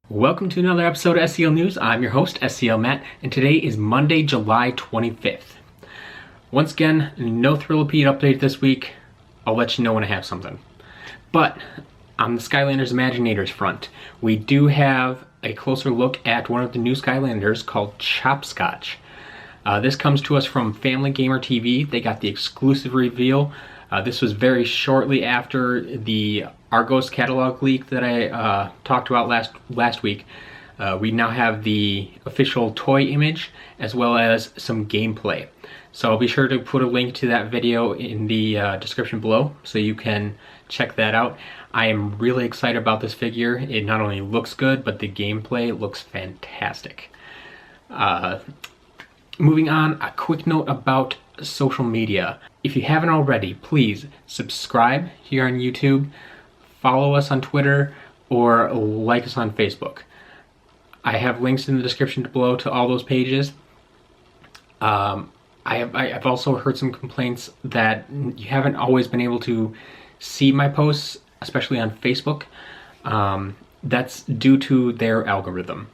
Welcome to another episode of SCL News. I'm your host, SCL Matt, and today is Monday, July 25th. Once again, no Thrillipede update this week. I'll let you know when I have something. But on the Skylanders Imaginators front, we do have a closer look at one of the new Skylanders called Chopscotch. This comes to us from Family Gamer TV. They got the exclusive reveal. This was very shortly after the Argos catalog leak that I talked about last week. We now have the official toy image as well as some gameplay. So I'll be sure to put a link to that video in the description below so you can check that out. I am really excited about this figure. It not only looks good, but the gameplay looks fantastic. Moving on, a quick note about social media. If you haven't already, please subscribe here on YouTube, follow us on Twitter, or like us on Facebook. I have links in the description below to all those pages. I've also heard some complaints that you haven't always been able to see my posts, especially on Facebook. That's due to their algorithm.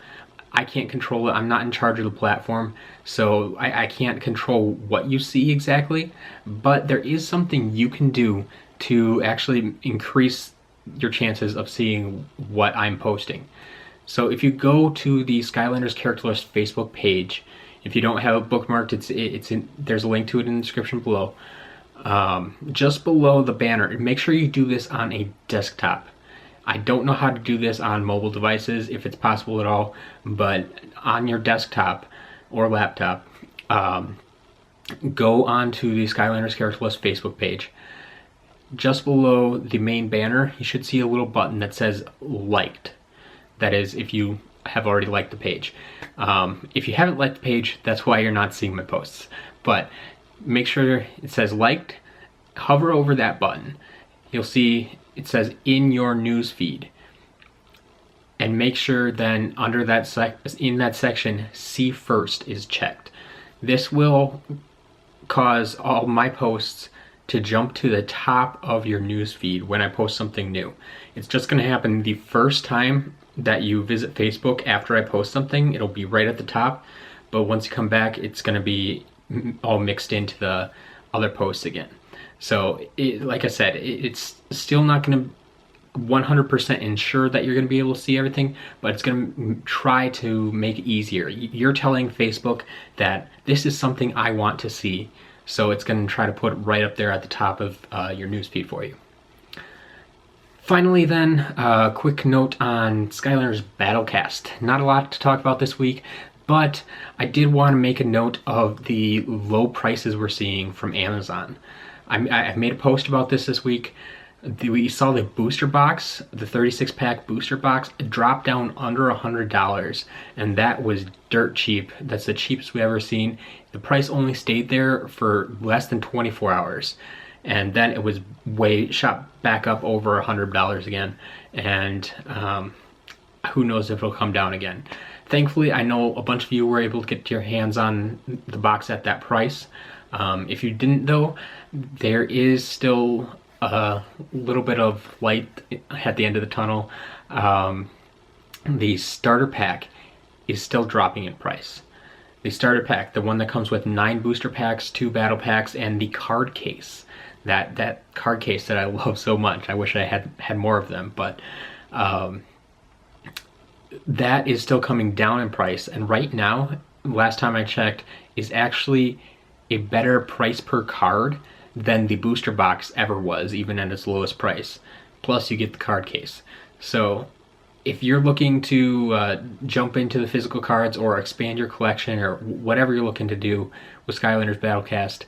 I can't control it. I'm not in charge of the platform, so I can't control what you see exactly, but there is something you can do to actually increase your chances of seeing what I'm posting. So if you go to the Skylanders Character List Facebook page, if you don't have it bookmarked, there's a link to it in the description below. Just below the banner, make sure you do this on a desktop. I don't know how to do this on mobile devices, if it's possible at all, but on your desktop or laptop, go on to the Skylanders Character List Facebook page. Just below the main banner, you should see a little button that says liked. That is, if you have already liked the page. If you haven't liked the page, that's why you're not seeing my posts. But make sure it says liked, hover over that button. You'll see it says in your news feed, and make sure then under that in that section, see first is checked. This will cause all my posts to jump to the top of your news feed when I post something new. It's just going to happen the first time that you visit Facebook after I post something. It'll be right at the top, but once you come back, it's going to be all mixed into the other posts again. So, like I said, it's still not going to 100% ensure that you're going to be able to see everything, but it's going to try to make it easier. You're telling Facebook that this is something I want to see, so it's going to try to put it right up there at the top of your newsfeed for you. Finally then, a quick note on Skylanders Battlecast. Not a lot to talk about this week, but I did want to make a note of the low prices we're seeing from Amazon. I made a post about this week. We saw the booster box, the 36-pack booster box, drop down under $100, and that was dirt cheap. That's the cheapest we've ever seen. The price only stayed there for less than 24 hours, and then it was shot back up over $100 again, and who knows if it'll come down again. Thankfully, I know a bunch of you were able to get your hands on the box at that price. If you didn't though, there is still a little bit of light at the end of the tunnel. The starter pack is still dropping in price. The starter pack, the one that comes with 9 booster packs, 2 battle packs, and the card case. That card case that I love so much. I wish I had more of them, but that is still coming down in price. And right now, last time I checked, is actually a better price per card than the booster box ever was, even at its lowest price. Plus you get the card case. So if you're looking to jump into the physical cards or expand your collection or whatever you're looking to do with Skylanders Battlecast,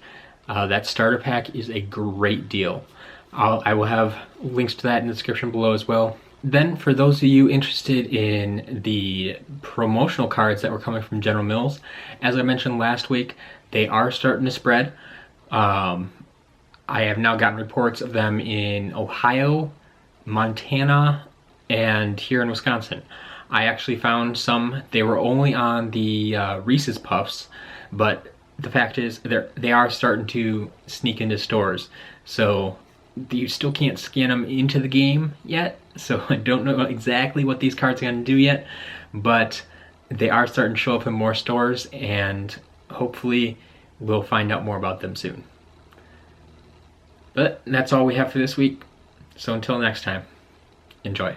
that starter pack is a great deal. I will have links to that in the description below as well. Then for those of you interested in the promotional cards that were coming from General Mills, as I mentioned last week, they are starting to spread. I have now gotten reports of them in Ohio, Montana, and here in Wisconsin. I actually found some. They were only on the Reese's Puffs, but the fact is they are starting to sneak into stores. So You still can't scan them into the game yet, so I don't know exactly what these cards are going to do yet, but they are starting to show up in more stores, and hopefully we'll find out more about them soon. But that's all we have for this week, so until next time, enjoy.